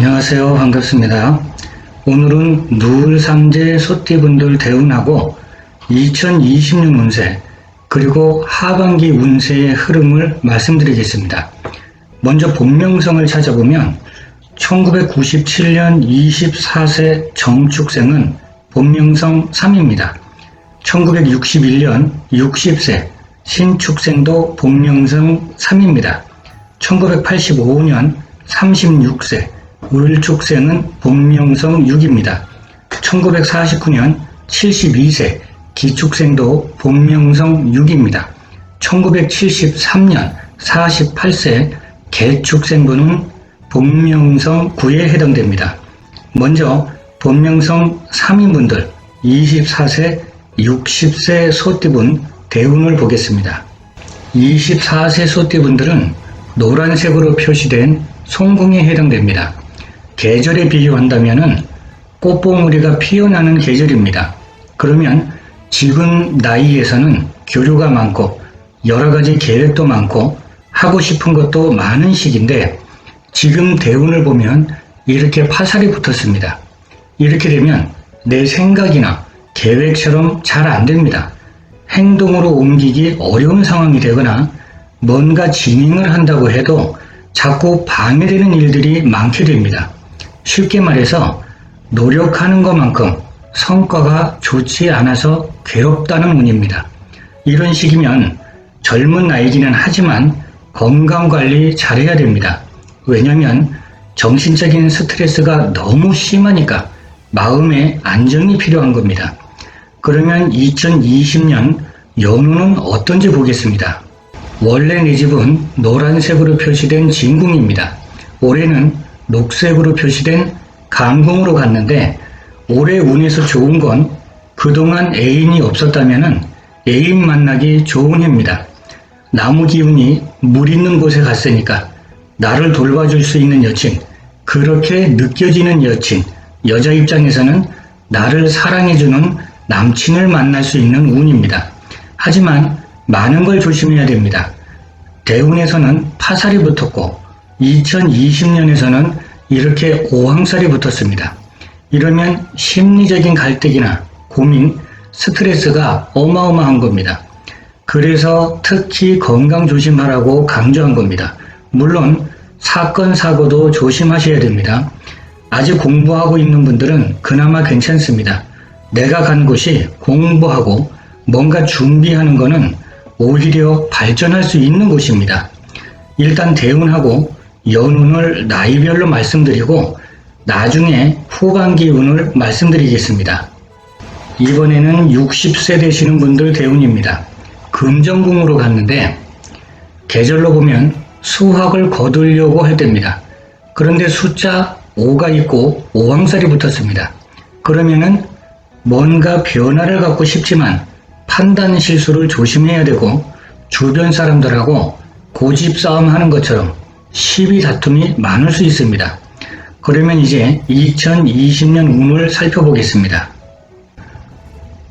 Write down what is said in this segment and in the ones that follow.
안녕하세요. 반갑습니다. 오늘은 누울 삼재 소띠분들 대운하고 2020년 운세 그리고 하반기 운세의 흐름을 말씀드리겠습니다. 먼저 본명성을 찾아보면 1997년 24세 정축생은 본명성 3입니다. 1961년 60세 신축생도 본명성 3입니다. 1985년 36세 을축생은 본명성 6입니다. 1949년 72세 기축생도 본명성 6입니다. 1973년 48세 개축생분은 본명성 9에 해당됩니다. 먼저 본명성 3인분들 24세, 60세 소띠분 대운을 보겠습니다. 24세 소띠분들은 노란색으로 표시된 송궁에 해당됩니다. 계절에 비유한다면 꽃봉오리가 피어나는 계절입니다. 그러면 지금 나이에서는 교류가 많고 여러가지 계획도 많고 하고 싶은 것도 많은 시기인데 지금 대운을 보면 이렇게 화살이 붙었습니다. 이렇게 되면 내 생각이나 계획처럼 잘 안됩니다. 행동으로 옮기기 어려운 상황이 되거나 뭔가 진행을 한다고 해도 자꾸 방해되는 일들이 많게 됩니다. 쉽게 말해서 노력하는 것만큼 성과가 좋지 않아서 괴롭다는 운입니다. 이런 시기면 젊은 나이기는 하지만 건강관리 잘해야 됩니다. 왜냐하면 정신적인 스트레스가 너무 심하니까 마음의 안정이 필요한 겁니다. 그러면 2020년 연운은 어떤지 보겠습니다. 원래 내 집은 노란색으로 표시된 진궁입니다. 올해는 녹색으로 표시된 감궁으로 갔는데 올해 운에서 좋은 건 그동안 애인이 없었다면 애인 만나기 좋은 해입니다. 나무 기운이 물 있는 곳에 갔으니까 나를 돌봐줄 수 있는 여친, 그렇게 느껴지는 여친, 여자 입장에서는 나를 사랑해주는 남친을 만날 수 있는 운입니다. 하지만 많은 걸 조심해야 됩니다. 대운에서는 파살이 붙었고 2020년에서는 이렇게 오황살이 붙었습니다. 이러면 심리적인 갈등이나 고민, 스트레스가 어마어마한 겁니다. 그래서 특히 건강 조심하라고 강조한 겁니다. 물론 사건, 사고도 조심하셔야 됩니다. 아직 공부하고 있는 분들은 그나마 괜찮습니다. 내가 간 곳이 공부하고 뭔가 준비하는 거는 오히려 발전할 수 있는 곳입니다. 일단 대운하고 연운을 나이별로 말씀드리고 나중에 후반기 운을 말씀드리겠습니다. 이번에는 60세 되시는 분들 대운입니다. 금전궁으로 갔는데 계절로 보면 수확을 거두려고 할 때입니다. 그런데 숫자 5가 있고 오황살이 붙었습니다. 그러면은 뭔가 변화를 갖고 싶지만 판단 실수를 조심해야 되고 주변 사람들하고 고집 싸움하는 것처럼 시비 다툼이 많을 수 있습니다. 그러면 이제 2020년 운을 살펴보겠습니다.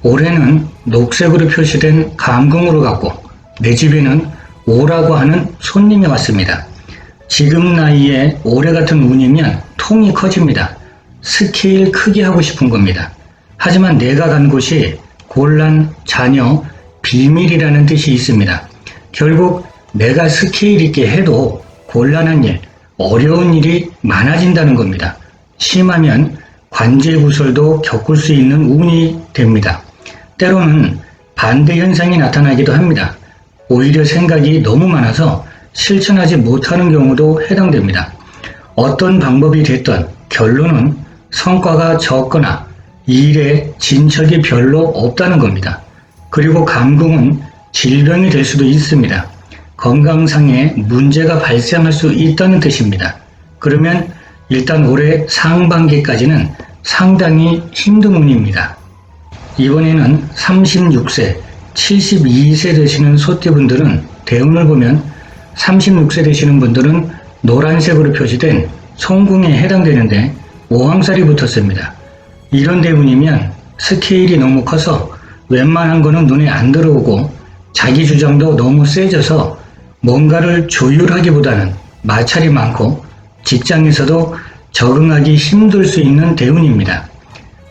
올해는 녹색으로 표시된 감궁으로 갔고 내 집에는 오라고 하는 손님이 왔습니다. 지금 나이에 올해 같은 운이면 통이 커집니다. 스케일 크게 하고 싶은 겁니다. 하지만 내가 간 곳이 곤란, 자녀, 비밀이라는 뜻이 있습니다. 결국 내가 스케일 있게 해도 곤란한 일, 어려운 일이 많아진다는 겁니다. 심하면 관제구설도 겪을 수 있는 운이 됩니다. 때로는 반대 현상이 나타나기도 합니다. 오히려 생각이 너무 많아서 실천하지 못하는 경우도 해당됩니다. 어떤 방법이 됐든 결론은 성과가 적거나 일에 진척이 별로 없다는 겁니다. 그리고 감궁은 질병이 될 수도 있습니다. 건강상에 문제가 발생할 수 있다는 뜻입니다. 그러면 일단 올해 상반기까지는 상당히 힘든 운입니다. 이번에는 36세, 72세 되시는 소띠분들은 대운을 보면 36세 되시는 분들은 노란색으로 표시된 송궁에 해당되는데 오황살이 붙었습니다. 이런 대운이면 스케일이 너무 커서 웬만한 거는 눈에 안 들어오고 자기 주장도 너무 세져서 뭔가를 조율하기보다는 마찰이 많고 직장에서도 적응하기 힘들 수 있는 대운입니다.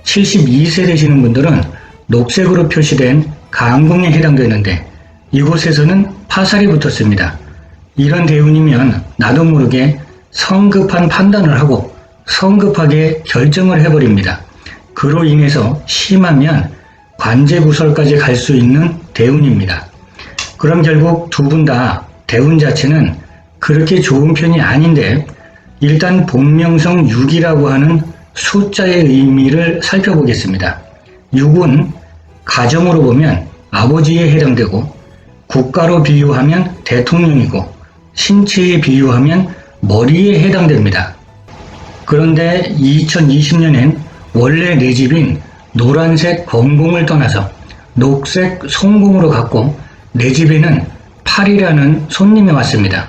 72세 되시는 분들은 녹색으로 표시된 간궁에 해당되는데 이곳에서는 파살이 붙었습니다. 이런 대운이면 나도 모르게 성급한 판단을 하고 성급하게 결정을 해버립니다. 그로 인해서 심하면 관제구설까지 갈 수 있는 대운입니다. 그럼 결국 두 분 다 대운 자체는 그렇게 좋은 편이 아닌데 일단 본명성 6이라고 하는 숫자의 의미를 살펴보겠습니다. 6은 가정으로 보면 아버지에 해당되고 국가로 비유하면 대통령이고 신체에 비유하면 머리에 해당됩니다. 그런데 2020년엔 원래 내 집인 노란색 건공을 떠나서 녹색 송공으로 갔고 내 집에는 8이라는 손님이 왔습니다.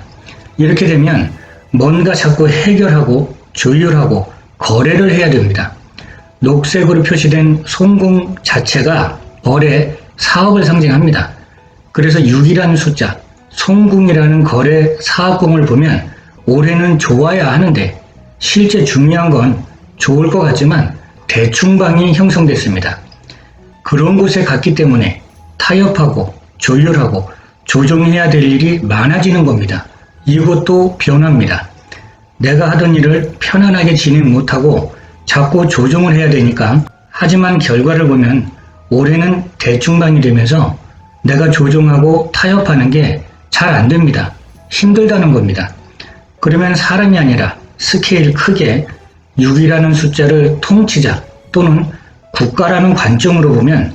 이렇게 되면 뭔가 자꾸 해결하고 조율하고 거래를 해야 됩니다. 녹색으로 표시된 송공 자체가 거래, 사업을 상징합니다. 그래서 6이라는 숫자, 송궁이라는 거래 사업공을 보면 올해는 좋아야 하는데 실제 중요한 건 좋을 것 같지만 대충방이 형성됐습니다. 그런 곳에 갔기 때문에 타협하고 조율하고 조정해야 될 일이 많아지는 겁니다. 이것도 변화입니다. 내가 하던 일을 편안하게 진행 못하고 자꾸 조정을 해야 되니까 하지만 결과를 보면 올해는 대충방이 되면서 내가 조정하고 타협하는 게 잘 안 됩니다. 힘들다는 겁니다. 그러면 사람이 아니라 스케일 크게 6이라는 숫자를 통치자 또는 국가라는 관점으로 보면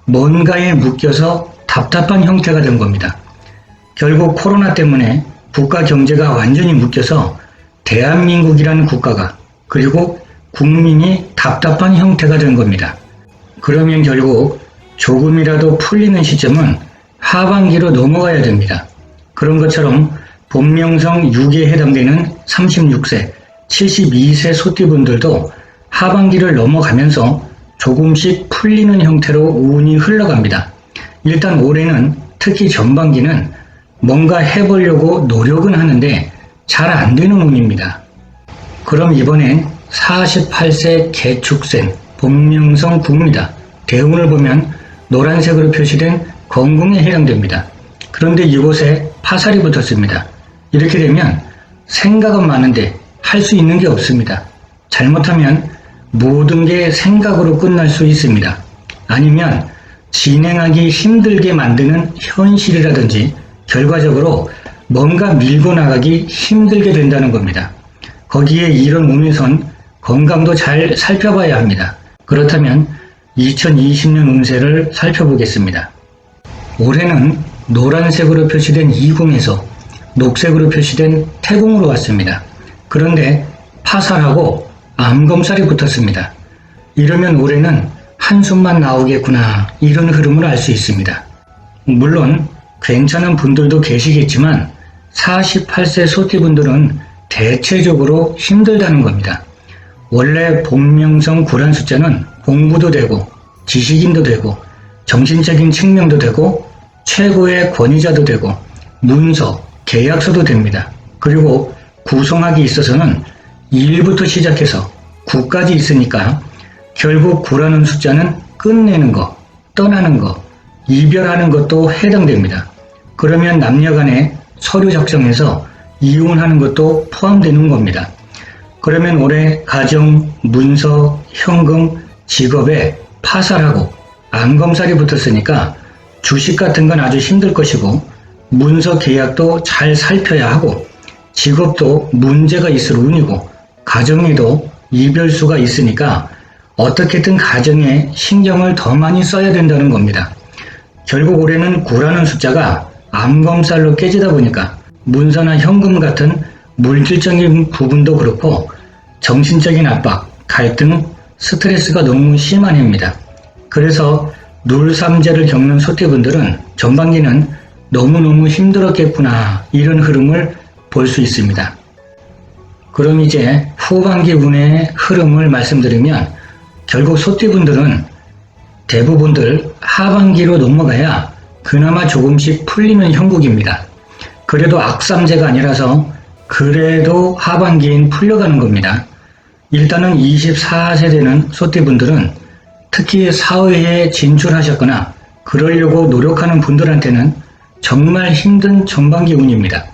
뭔가에 묶여서 답답한 형태가 된 겁니다. 결국 코로나 때문에 국가 경제가 완전히 묶여서 대한민국이라는 국가가 그리고 국민이 답답한 형태가 된 겁니다. 그러면 결국 조금이라도 풀리는 시점은 하반기로 넘어가야 됩니다. 그런 것처럼 본명성 6에 해당되는 36세, 72세 소띠분들도 하반기를 넘어가면서 조금씩 풀리는 형태로 운이 흘러갑니다. 일단 올해는 특히 전반기는 뭔가 해보려고 노력은 하는데 잘 안 되는 운입니다. 그럼 이번엔 48세 개축생 본명성 9입니다. 대운을 보면 노란색으로 표시된 건궁에 해당됩니다. 그런데 이곳에 파살이 붙었습니다. 이렇게 되면 생각은 많은데 할 수 있는 게 없습니다. 잘못하면 모든 게 생각으로 끝날 수 있습니다. 아니면 진행하기 힘들게 만드는 현실이라든지 결과적으로 뭔가 밀고 나가기 힘들게 된다는 겁니다. 거기에 이런 운에선 건강도 잘 살펴봐야 합니다. 그렇다면 2020년 운세를 살펴보겠습니다. 올해는 노란색으로 표시된 이궁에서 녹색으로 표시된 태궁으로 왔습니다. 그런데 파살하고 암검살이 붙었습니다. 이러면 올해는 한숨만 나오겠구나 이런 흐름을 알 수 있습니다. 물론 괜찮은 분들도 계시겠지만 48세 소띠분들은 대체적으로 힘들다는 겁니다. 원래 본명성 9란 숫자는 공부도 되고 지식인도 되고 정신적인 측면도 되고 최고의 권위자도 되고 문서, 계약서도 됩니다. 그리고 구성하기 있어서는 1부터 시작해서 9까지 있으니까 결국 9라는 숫자는 끝내는 거, 떠나는 거, 이별하는 것도 해당됩니다. 그러면 남녀간에 서류 작성해서 이혼하는 것도 포함되는 겁니다. 그러면 올해 가정, 문서, 현금, 직업에 파살하고 암검살이 붙었으니까 주식 같은 건 아주 힘들 것이고 문서 계약도 잘 살펴야 하고 직업도 문제가 있을 운이고 가정에도 이별수가 있으니까 어떻게든 가정에 신경을 더 많이 써야 된다는 겁니다. 결국 올해는 9라는 숫자가 암검살로 깨지다 보니까 문서나 현금 같은 물질적인 부분도 그렇고 정신적인 압박, 갈등, 스트레스가 너무 심한 해입니다. 그래서 눌삼재를 겪는 소띠분들은 전반기는 너무너무 힘들었겠구나 이런 흐름을 볼 수 있습니다. 그럼 이제 후반기 운의 흐름을 말씀드리면 결국 소띠분들은 대부분들 하반기로 넘어가야 그나마 조금씩 풀리는 형국입니다. 그래도 악삼재가 아니라서 그래도 하반기엔 풀려가는 겁니다. 일단은 24세되는 소띠분들은 특히 사회에 진출하셨거나 그러려고 노력하는 분들한테는 정말 힘든 전반기 운입니다.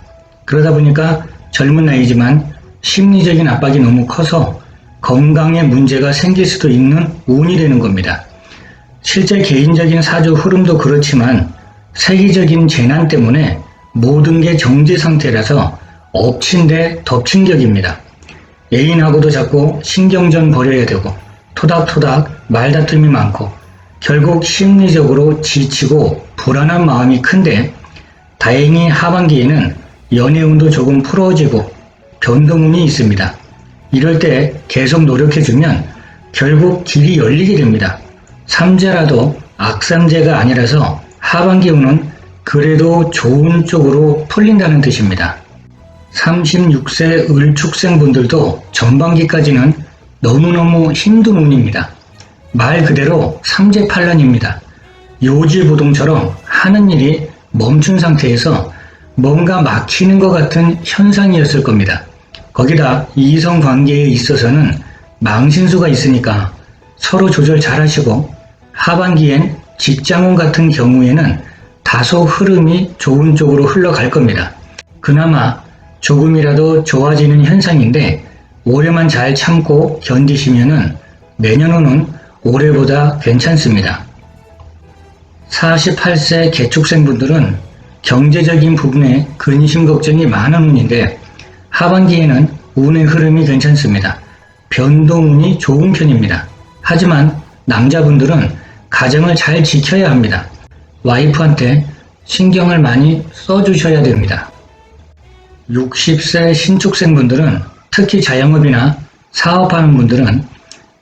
그러다 보니까 젊은 나이지만 심리적인 압박이 너무 커서 건강에 문제가 생길 수도 있는 운이 되는 겁니다. 실제 개인적인 사주 흐름도 그렇지만 세계적인 재난 때문에 모든 게 정지 상태라서 엎친 데 덮친 격입니다. 애인하고도 자꾸 신경전 벌여야 되고 토닥토닥 말다툼이 많고 결국 심리적으로 지치고 불안한 마음이 큰데 다행히 하반기에는 연애운도 조금 풀어지고 변동운이 있습니다. 이럴 때 계속 노력해주면 결국 길이 열리게 됩니다. 삼재라도 악삼재가 아니라서 하반기 운은 그래도 좋은 쪽으로 풀린다는 뜻입니다. 36세 을축생분들도 전반기까지는 너무너무 힘든 운입니다. 말 그대로 삼재팔란입니다. 요지부동처럼 하는 일이 멈춘 상태에서 뭔가 막히는 것 같은 현상이었을 겁니다. 거기다 이성관계에 있어서는 망신수가 있으니까 서로 조절 잘 하시고 하반기엔 직장운 같은 경우에는 다소 흐름이 좋은 쪽으로 흘러갈 겁니다. 그나마 조금이라도 좋아지는 현상인데 올해만 잘 참고 견디시면은 내년은 올해보다 괜찮습니다. 48세 개축생분들은 경제적인 부분에 근심 걱정이 많은 운인데 하반기에는 운의 흐름이 괜찮습니다. 변동운이 좋은 편입니다. 하지만 남자분들은 가정을 잘 지켜야 합니다. 와이프한테 신경을 많이 써주셔야 됩니다. 60세 신축생분들은 특히 자영업이나 사업하는 분들은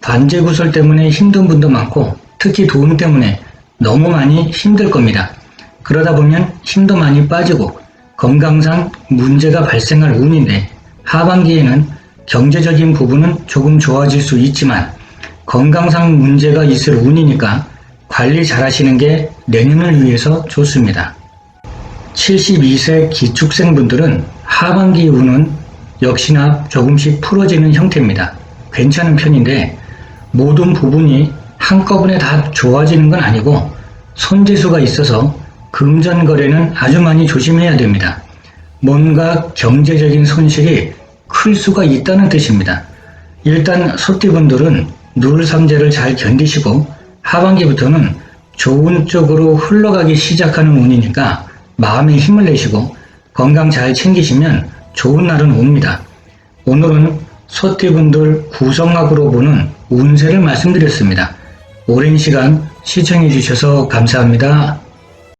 관제구설 때문에 힘든 분도 많고 특히 돈 때문에 너무 많이 힘들 겁니다. 그러다 보면 힘도 많이 빠지고 건강상 문제가 발생할 운인데 하반기에는 경제적인 부분은 조금 좋아질 수 있지만 건강상 문제가 있을 운이니까 관리 잘 하시는 게 내년을 위해서 좋습니다. 72세 기축생분들은 하반기 운은 역시나 조금씩 풀어지는 형태입니다. 괜찮은 편인데 모든 부분이 한꺼번에 다 좋아지는 건 아니고 손재수가 있어서 금전거래는 아주 많이 조심해야 됩니다. 뭔가 경제적인 손실이 클 수가 있다는 뜻입니다. 일단 소띠분들은 누울삼재를 잘 견디시고 하반기부터는 좋은 쪽으로 흘러가기 시작하는 운이니까 마음에 힘을 내시고 건강 잘 챙기시면 좋은 날은 옵니다. 오늘은 소띠분들 구성학으로 보는 운세를 말씀드렸습니다. 오랜 시간 시청해 주셔서 감사합니다.